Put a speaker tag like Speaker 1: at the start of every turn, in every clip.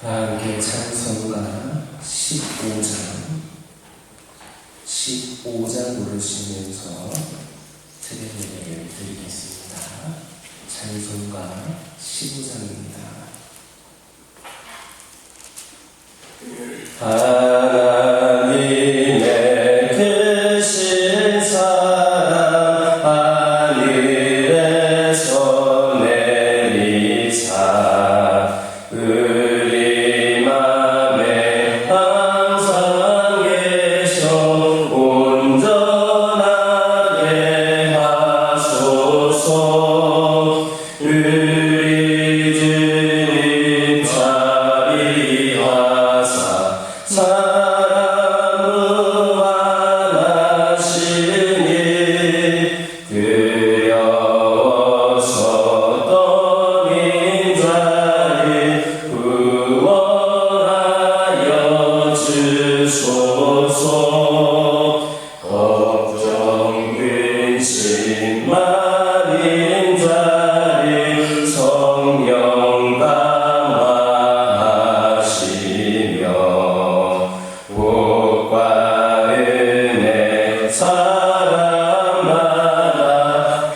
Speaker 1: 다 함께 찬송가 15장 부르시면서 드린 예배를 드리겠습니다. 찬송가 15장입니다. 하나님의 크신 사랑 하늘에서 내리사 우리 맘에 항상 계셔 온전하게 하소서. 우리 주님 자비하사 사랑 무한하시니 두려워서 떠민 자를 구원하여 주소서. 걱정 근심 많은 자를 성령 감화하시며 복과 은혜 사랑마다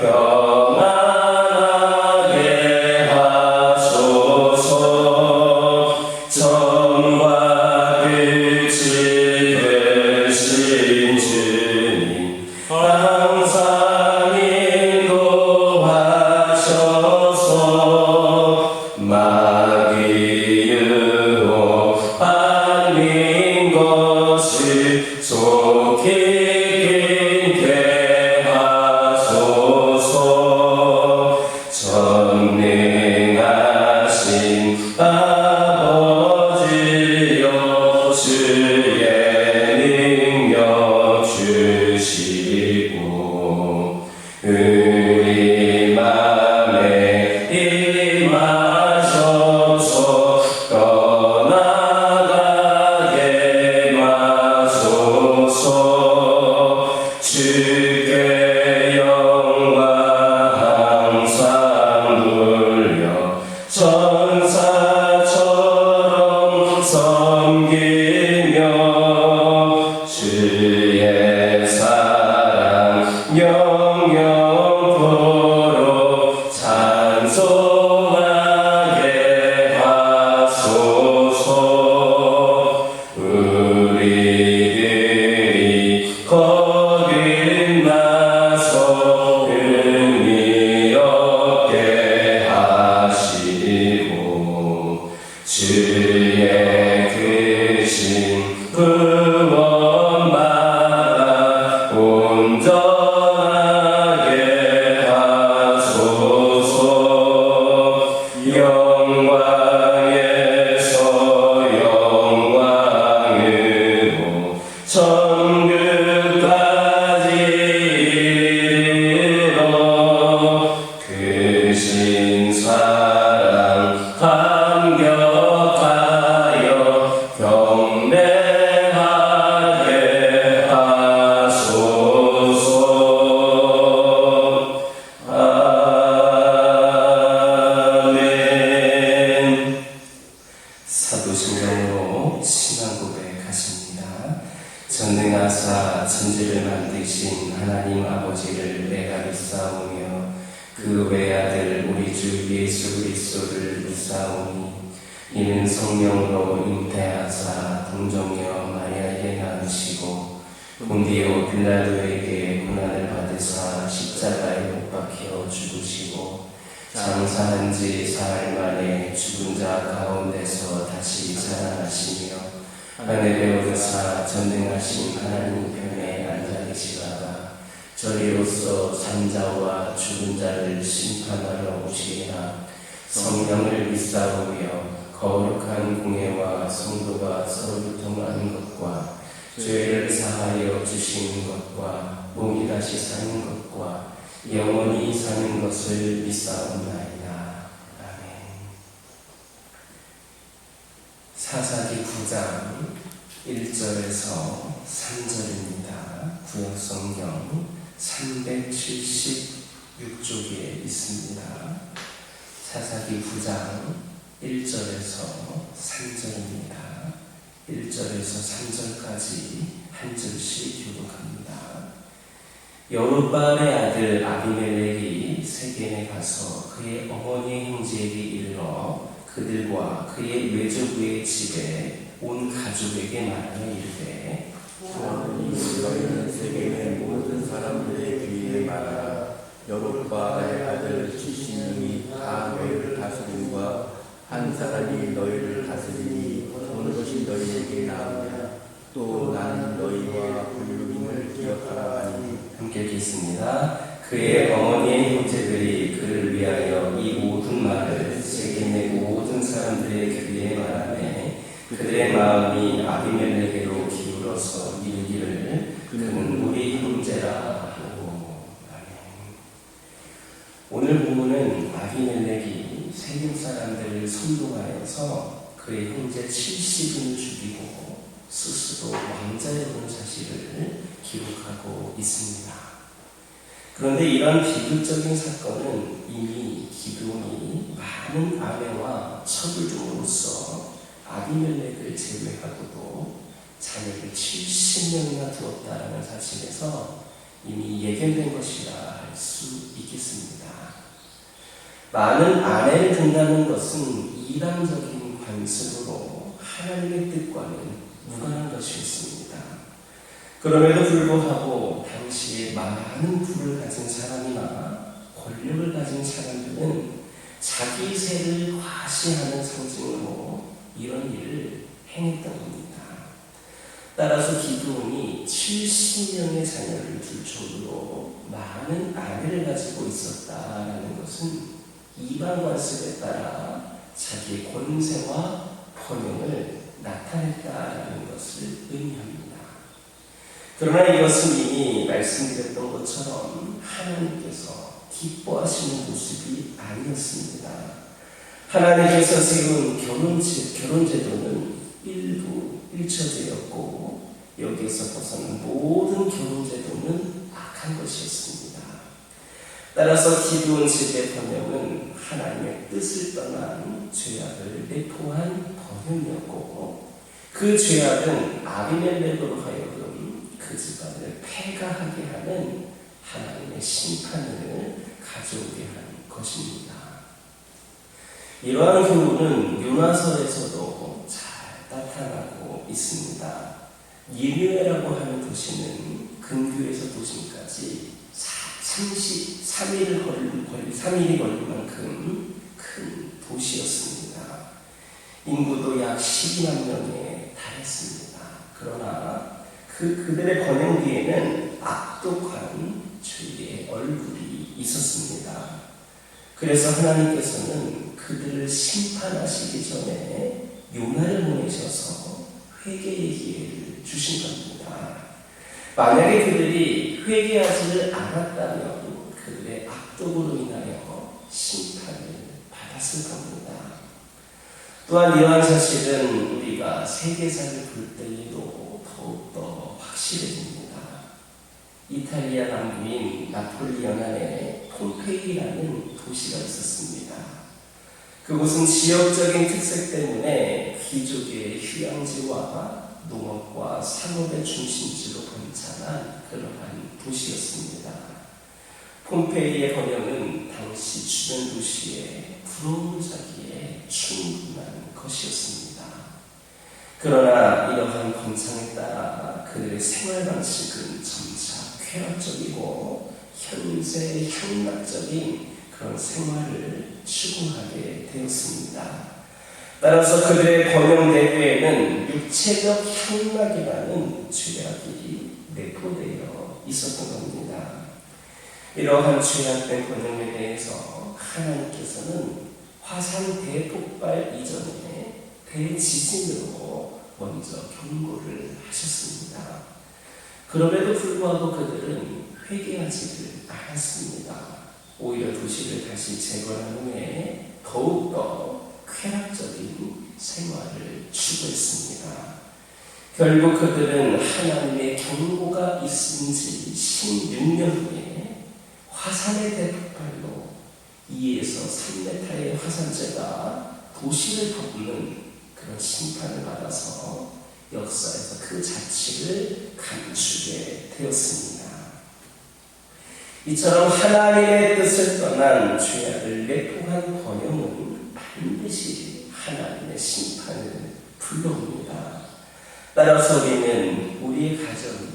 Speaker 1: 평안하게 하소서. 전과 끝이 되신 주님 항상 인도하셔서 마귀 유혹하는 것을 속히 끊게 하소서. 전능하신 아버지여 주의 능력 주시고 우리 맘에 임하셔서 떠나가게 마소서. 주께 영광 항상 돌려 천사처럼 섬기며 주의 사랑 영영토록 찬송하게 하소서. 우리들이 거듭나서 은혜 얻게 하시고 주의 크신 구원받아 온전하게 하소서. 영광에서 영광으로 천국까지 이르러 크신 사랑 감격하여 경배하게 하소서. 아멘. 사도신경으로 신앙 고백하십니다. 전능하사 천지를 만드신 하나님 아버지를 내가 믿사오며 그 외아들 우리 주 예수 그리스도를 믿사오니 이는 성령으로 잉태하사 동정녀 마리아에게 낳으시고 본디오 빌라도에게 고난을 받으사 십자가에 못 박혀 죽으시고 장사한 지 사흘 만에 죽은 자 가운데서 다시 살아나시며 하늘에 오르사 전능하신 하나님 편에 앉아 계시다가 저리로서 산자와 죽은 자를 심판하러 오시리라. 성령을 믿사오며 거룩한 공예와 성도가 서로 교통하는 것과 죄를 사하여 주시는 것과 몸이 다시 사는 것과 영원히 사는 것을 믿사옵나이다. 아멘. 사사기 9장 1절에서 3절입니다. 구약성경 376쪽에 있습니다. 사사기 9장 1절에서 3절입니다. 1절에서 3절까지 한 절씩 교독합니다. 여룻바알의 아들 아비멜렉이 세겜에 가서 그의 어머니의 형제에게 이르러 그들과 그의 외조부의 집에 온 가족에게 말하여 이르되
Speaker 2: 너희는 세겜의 모든 사람들의 귀에 말하라. 여룻바알의 아들 70명이 다 너희를 다스림과 한 사람이 너희를 다스리니 어느 것이 너희에게 나으냐. 또 나는 너희와 불륜임을 기억하라 하니.
Speaker 1: 함께 읽겠습니다. 그의 어머니의 형제들이 그를 위하여 이 모든 말을 세겜의 모든 사람들의 귀에 말하매 그들의 마음이 아비멜렉에게로 기울어서 이르기를 그는 우리 형제라 하고. 아멘. 오늘 본문은 아비멜렉이 세겜 사람들을 선동하여서 그의 형제 70인을 죽이고 스스로 왕자에 오른 사실을 기록하고 있습니다. 그런데 이런 비극적인 사건은 이미 기드온이 많은 아내와 첩을 줌으로써 아비멜렉을 제외하고도 자녀를 70명이나 두었다는 사실에서 이미 예견된 것이라 할 수 있겠습니다. 많은 아내를 둔다는 것은 이방적인 관습으로 하나님의 뜻과는 무관한 것이었습니다. 그럼에도 불구하고 당시에 많은 부를 가진 사람이나 권력을 가진 사람들은 자기 세를 과시하는 상징으로 이런 일을 행했던 겁니다. 따라서 기드온이 70명의 자녀를 둘 정도로 많은 아내를 가지고 있었다라는 것은 이방 관습에 따라 자기의 권세와 번영을 나타냈다라는 것을 의미합니다. 그러나 이것은 이미 말씀드렸던 것처럼 하나님께서 기뻐하시는 모습이 아니었습니다. 하나님께서 세운 결혼제도는 일부 일처제였고 여기에서 벗어난 모든 결혼제도는 악한 것이었습니다. 따라서 기드온 집의 번영은 하나님의 뜻을 떠난 죄악을 내포한 번영이었고 그 죄악은 아비멜렉으로 하여금 그 집안을 폐가하게 하는 하나님의 심판을 가져오게 한 것입니다. 이러한 교훈은 요나서에서도 잘 나타나고 있습니다. 니느웨라고 하는 도시는 근교에서 도심까지 3일이 걸릴 만큼 큰 도시였습니다. 인구도 약 12만 명에 달했습니다. 그러나 그들의 번영 뒤에는 악독한 죄의 얼굴이 있었습니다. 그래서 하나님께서는 그들을 심판하시기 전에 요나를 보내셔서 회개의 기회를 주신 겁니다. 만약에 그들이 회개하지를 않았다면 그들의 악독으로 인하여 심판을 받았을 겁니다. 또한 이러한 사실은 우리가 세계사를 볼 때에도 더욱더 확실해집니다. 이탈리아 남부인 나폴리 연안에 폼페이라는 도시가 있었습니다. 그곳은 지역적인 특색 때문에 귀족의 휴양지와 농업과 상업의 중심지로 번창한 그러한 도시였습니다. 폼페이의 번영은 당시 주변 도시에 부러움을 사기에 충분한 것이었습니다. 그러나 이러한 번창에 따라 그들의 생활 방식은 점차 쾌락적이고 현세 향락적인 그런 생활을 추구하게 되었습니다. 따라서 그들의 번영 내부에는 육체적 향락이라는 죄악이 내포되어 있었던 겁니다. 이러한 죄악된 번영에 대해서 하나님께서는 화산 대폭발 이전에 대지진으로 먼저 경고를 하셨습니다. 그럼에도 불구하고 그들은 회개하지를 않았습니다. 오히려 도시를 다시 재건한 후에 더욱더 쾌락적인 생활을 추구했습니다. 결국 그들은 하나님의 경고가 있은 지 16년 후에 화산의 대폭발로 2에서 3m의 화산재가 도시를 덮는 그런 심판을 받아서 역사에서 그 자취를 감추게 되었습니다. 이처럼 하나님의 뜻을 떠난 죄악을 내포한 번영은 반드시 하나님의 심판을 불러옵니다. 따라서 우리는 우리의 가정이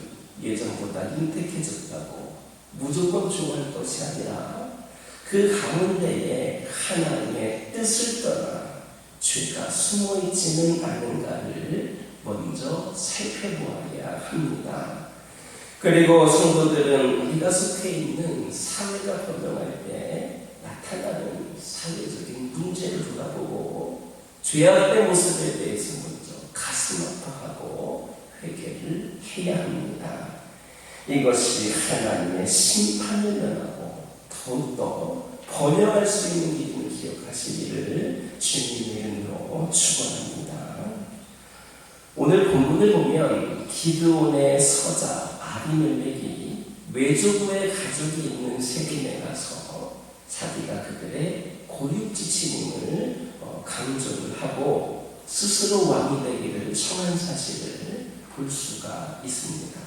Speaker 1: 예전보다 윤택해졌다고 무조건 좋아할 것이 아니라 그 가운데에 하나님의 뜻을 떠나 죄가 숨어있지는 않은가를 먼저 살펴보아야 합니다. 그리고 성도들은 우리가 속해 있는 사회가 번영할 때 나타나는 사회적인 문제를 돌아보고 죄악의 모습에 대해서 먼저 가슴 아파하고 회개를 해야 합니다. 이것이 하나님의 심판을 면하고 더욱더 번영할 수 있는 길임을 기억하시기를 주님의 이름으로 축원합니다. 오늘 본문을 보면 기드온의 서자 아비멜렉이 외조부의 가족이 있는 세겜에 가서 자기가 그들의 고육지친임을 강조를 하고 스스로 왕이 되기를 청한 사실을 볼 수가 있습니다.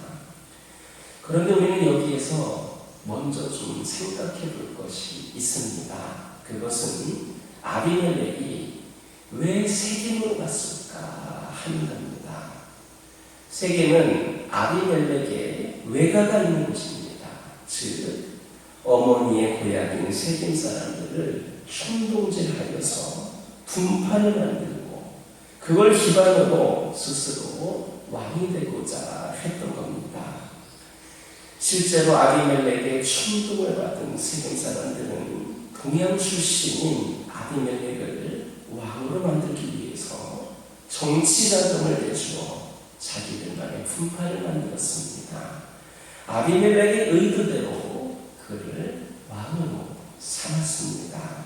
Speaker 1: 그런데 우리는 여기에서 먼저 좀 생각해 볼 것이 있습니다. 그것은 아비멜렉이 왜 세겜으로 갔을까 하는 겁니다. 세겜은 아비멜렉의 외가가 있는 곳입니다. 즉 어머니의 고향인 세겜 사람들을 충동질하여서 분파를 만들고 그걸 기반으로 스스로 왕이 되고자 했던 겁니다. 실제로 아비멜렉의 충동을 받은 세겜 사람들은 동양 출신인 아비멜렉을 왕으로 만들기 위해서 정치 자금을 내주어 자기들만의 분파를 만들었습니다. 아비멜렉의 의도대로 그를 왕으로 삼았습니다.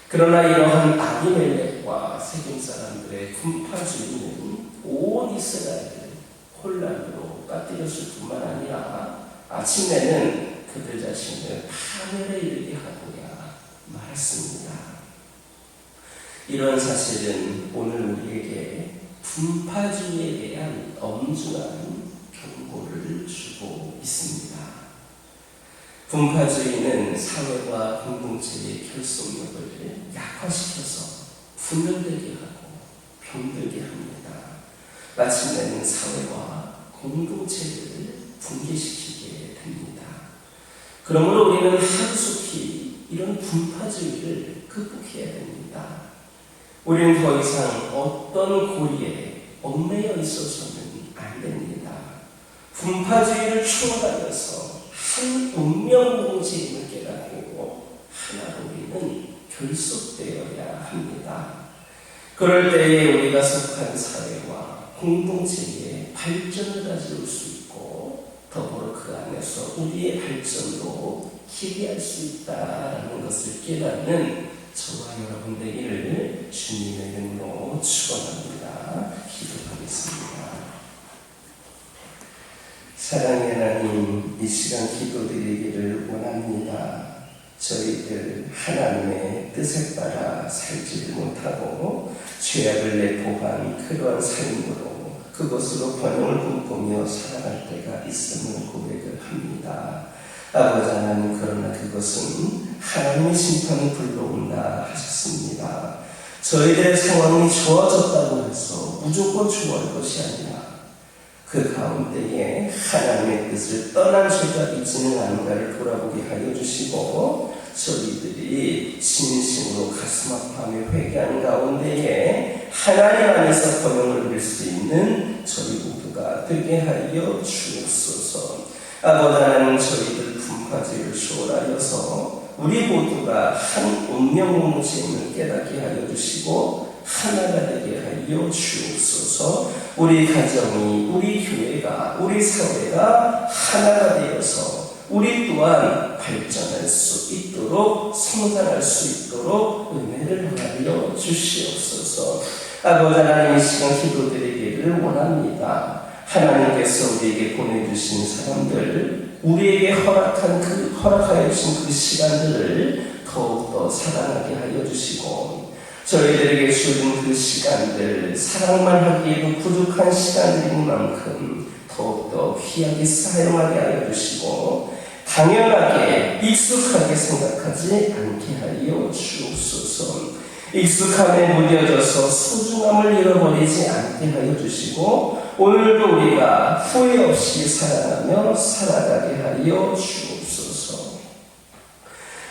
Speaker 1: 그러나 이러한 아비멜렉과 세겜 사람들의 분파주의는 온 이스라엘을 혼란으로 빠뜨렸을 뿐만 아니라 아침에는 그들 자신을 파멸에 이르게 하고야 말았습니다. 이런 사실은 오늘 우리에게 분파주의에 대한 엄중한 경고를 주고 있습니다. 분파주의는 사회와 공동체의 결속력을 약화시켜서 분열되게 하고 병들게 합니다. 마침내는 사회와 공동체를 붕괴시키게 됩니다. 그러므로 우리는 하루속히 이런 분파주의를 극복해야 됩니다. 우리는 더 이상 어떤 고리에 얽매여 있어서는 안 됩니다. 분파주의를 추월하면서 한 운명 공동체임을 깨닫고 하나로 우리는 결속되어야 합니다. 그럴 때에 우리가 속한 사회와 공동체의 발전을 가져올 수 있고 더불어 그 안에서 우리의 발전도 기대할 수 있다는 것을 깨닫는 저와 여러분 되기를 주님의 이름으로 축원합니다. 기도하겠습니다. 사랑의 하나님, 이 시간 기도드리기를 원합니다. 저희들 하나님의 뜻에 따라 살지를 못하고 죄악을 내포한 그러한 삶으로 그것으로 번영을 꿈꾸며 살아갈 때가 있음을 고백을 합니다. 아버지 하나님, 그러나 그것은 하나님의 심판을 불러온다 하셨습니다. 저희들의 상황이 좋아졌다고 해서 무조건 좋아할 것이 아니라 그 가운데에 하나님의 뜻을 떠난 죄가 있지는 않은가를 돌아보게 하여 주시고 저희들이 진심으로 가슴 아파하며 회개하는 가운데에 하나님 안에서 번영을 누릴 수 있는 저희 모두가 되게 하여 주옵소서. 아버지 하나님, 저희들 분파주의를 초월하여서 우리 모두가 한 운명 공동체임을 깨닫게 하여 주시고 하나가 되게 하여 주옵소서. 우리 가정이, 우리 교회가, 우리 사회가 하나가 되어서 우리 또한 발전할 수 있도록, 성장할 수 있도록 은혜를 하여 주시옵소서. 아버지 하나님, 이 시간 기도드리기를 원합니다. 하나님께서 우리에게 보내주신 사람들, 우리에게 허락하여 주신 그 시간들을 더욱더 사랑하게 하여 주시고 저희들에게 주어진 그 시간들, 사랑만 하기에도 부족한 시간들인 만큼 더욱더 귀하게 사용하게 하여 주시고 당연하게 익숙하게 생각하지 않게 하여 주옵소서. 익숙함에 무뎌져서 소중함을 잃어버리지 않게 하여 주시고 오늘도 우리가 후회 없이 사랑하며 살아가게 하여 주옵소서.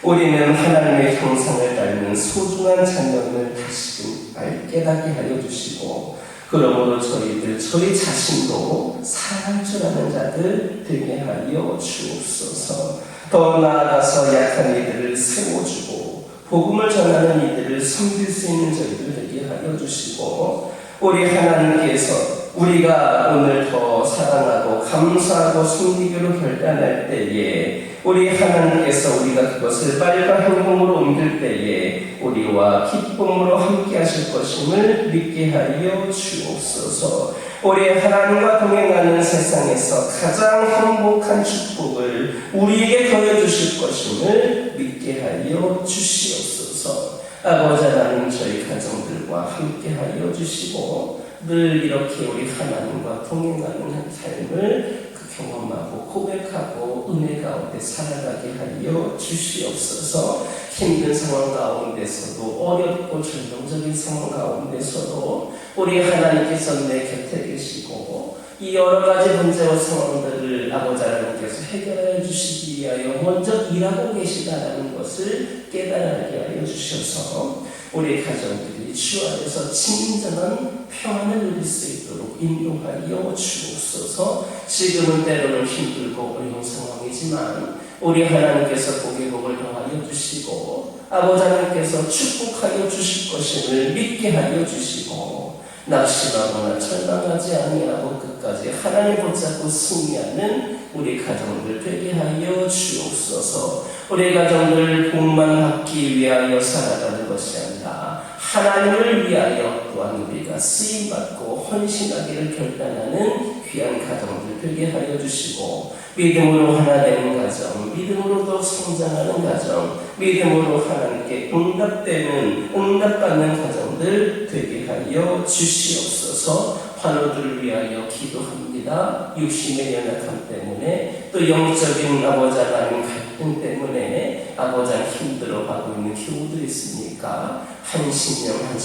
Speaker 1: 우리는 하나님의 형상을 닮은 소중한 자녀를 다시금 깨닫게 하여 주시고 그러므로 저희 자신도 사랑할 줄 아는 자들 되게 하여 주옵소서. 더 나아가서 약한 이들을 세워주고 복음을 전하는 이들을 섬길 수 있는 저희들 되게 하여 주시고 우리 하나님께서 우리가 오늘 더 사랑하고 감사하고 섬기기로 결단할 때에 우리 하나님께서 우리가 그것을 말과 행동으로 옮길 때에 우리와 기쁨으로 함께 하실 것임을 믿게 하여 주옵소서. 우리 하나님과 동행하는 세상에서 가장 행복한 축복을 우리에게 더해주실 것임을 믿게 하여 주시옵소서. 아버지 하나님 저희 가정들과 함께 하여 주시고 늘 이렇게 우리 하나님과 동행하는 삶을 경험하고 고백하고 은혜 가운데 살아가게 하여 주시옵소서. 힘든 상황 가운데서도 어렵고 절망적인 상황 가운데서도 우리 하나님께서 내 곁에 계시고 이 여러 가지 문제와 상황들을 아버지 하나님께서 해결해 주시기 위하여 먼저 일하고 계시다는 것을 깨달게 하여 주셔서 우리 가정들이 주 안에서 진정한 평안을 누릴 수 있도록 인도하여 주옵소서. 지금은 때로는 힘들고 어려운 상황이지만 우리 하나님께서 복의 복을 더하여 주시고 아버지 하나님께서 축복하여 주실 것임을 믿게 하여 주시고 낙심하거나 절망하지 아니하고 끝까지 하나님 붙잡고 승리하는 우리 가정들 되게 하여 주옵소서. 우리 가정들 복만 받기 위하여 살아가는 것이 아니라 하나님을 위하여 또한 우리가 쓰임받고 헌신하기를 결단하는 귀한 가정들 되게 하여 주시고 믿음으로 하나 되는 가정, 믿음으로 더 성장하는 가정, 믿음으로 하나님께 응답받는 가정들 되게 하여 주시옵소서. 환우들을 위하여 기도합니다. 육신의 연약함 때문에 또 영적인 아버지 하나님 갈등 때문에 아버지 하나님 힘들어하고 있는 교우들이 있으니까 한 심령을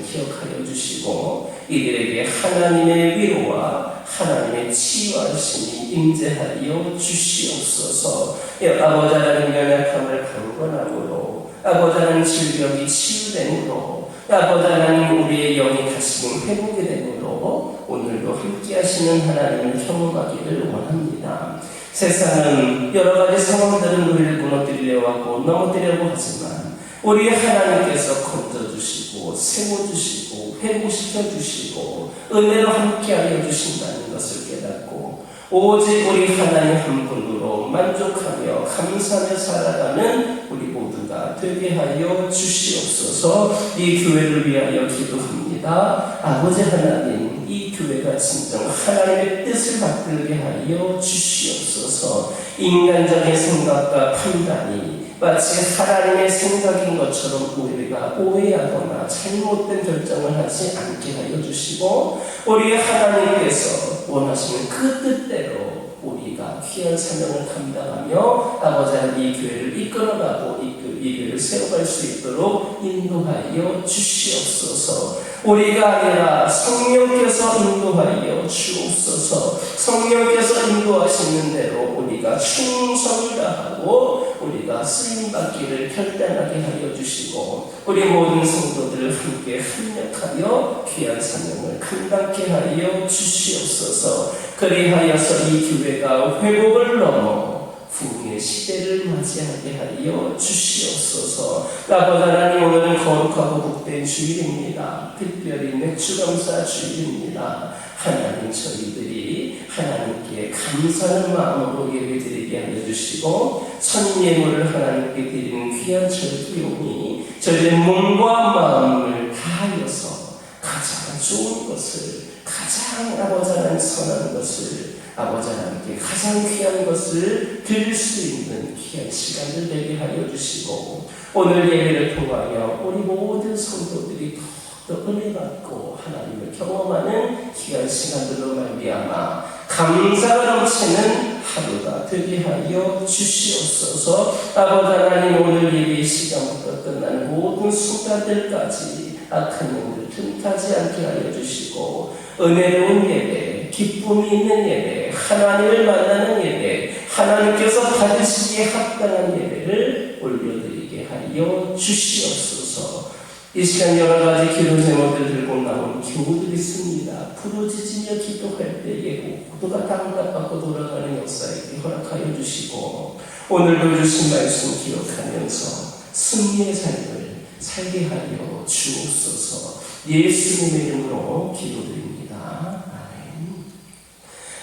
Speaker 1: 기억하여 주시고 이들에게 하나님의 위로와 하나님의 치유하심이 임재하여 주시옵소서. 아버지 하나님 연약함을 강건함으로 아버지 하나님 질병이 치유됨으로 아버지 하나님 우리의 영이 다시 회복이 되므로 오늘도 함께 하시는 하나님을 경험하기를 원합니다. 세상은 여러 가지 상황들은 우리를 무너뜨리려고 하고 넘어뜨리려고 하지만 우리 하나님께서 건져주시고 세워주시고 회복시켜주시고 은혜로 함께하여 주신다는 것을 깨닫고 오직 우리 하나님 한 분으로 만족하며 감사하며 살아가는 우리 모두가 되게 하여 주시옵소서. 이 교회를 위하여 기도합니다. 아버지 하나님, 이 교회가 진정 하나님의 뜻을 받들게 하여 주시옵소서. 인간적인 생각과 판단이 마치 하나님의 생각인 것처럼 우리가 오해하거나 잘못된 결정을 하지 않게 하여 주시고 우리 하나님께서 원하시는 그 뜻대로 우리가 귀한 사명을 감당하며 아버지 하나님 이 교회를 이끌어가고 이 교회를 세워갈 수 있도록 인도하여 주시옵소서. 우리가 아니라 성령께서 인도하여 주옵소서. 성령께서 인도하시는 대로 우리가 충성을 다하고 우리가 쓰임받기를 결단하게 하여 주시고 우리 모든 성도들을 함께 협력하여 귀한 사명을 감당케 하여 주시옵소서. 그리하여서 이 교회가 회복을 넘어 부흥의 시대를 맞이하게 하여 주시옵소서. 아버지 하나님, 오늘은 거룩하고 복된 주일입니다. 특별히 맥주감사 주일입니다. 하나님, 저희들이 하나님께 감사하는 마음으로 예배드리게 하여 주시고 선예물을 하나님께 드리는 귀한 절기용이 저희의 몸과 마음을 다하여서 가장 좋은 것을, 가장 아버지 하나님 선한 것을 아버지 하나님께 가장 귀한 것을 드릴 수 있는 귀한 시간을 되게 하여 주시고 오늘 예배를 통하여 우리 모든 성도들이 더욱더 은혜 받고 하나님을 경험하는 귀한 시간들로 말미암아 감사가 넘치는 하루가 되게 하여 주시옵소서. 아버지 하나님, 오늘 예배 시간부터 끝나는 모든 순간들까지 악한 영들 틈타지 않게 하여 주시고 은혜로운 예배, 기쁨이 있는 예배, 하나님을 만나는 예배, 하나님께서 받으시기에 합당한 예배를 올려드리게 하여 주시옵소서. 이 시간 여러 가지 기도 제목들 들고 나온 교우들이 있습니다. 부르짖으며 기도할 때에 모두가 응답받고 돌아가는 역사에게 허락하여 주시고 오늘도 주신 말씀 기억하면서 승리의 삶을 살게 하여 주옵소서. 예수님의 이름으로 기도드립니다. 아멘.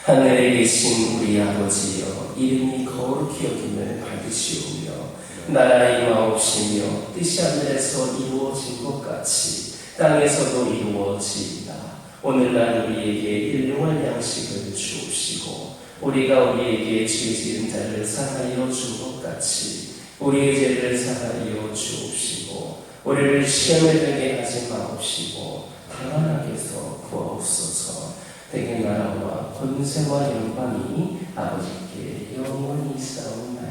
Speaker 1: 하늘에 계신 우리 아버지여, 이름이 거룩히 여김을 받으시오며 나라의 임하옵시며 뜻이 하늘에서 이루어진 것 같이 땅에서도 이루어지이다. 오늘날 우리에게 일용할 양식을 주옵시고 우리가 우리에게 죄 지은 자를 사하여 준 것 같이 우리의 죄를 사하여 주옵시고 우리를 시험에 들게 하지 마옵시고 다만 악에서 구하옵소서. 대개 나라와 권세와 영광이 아버지께 영원히 있사옵나이다.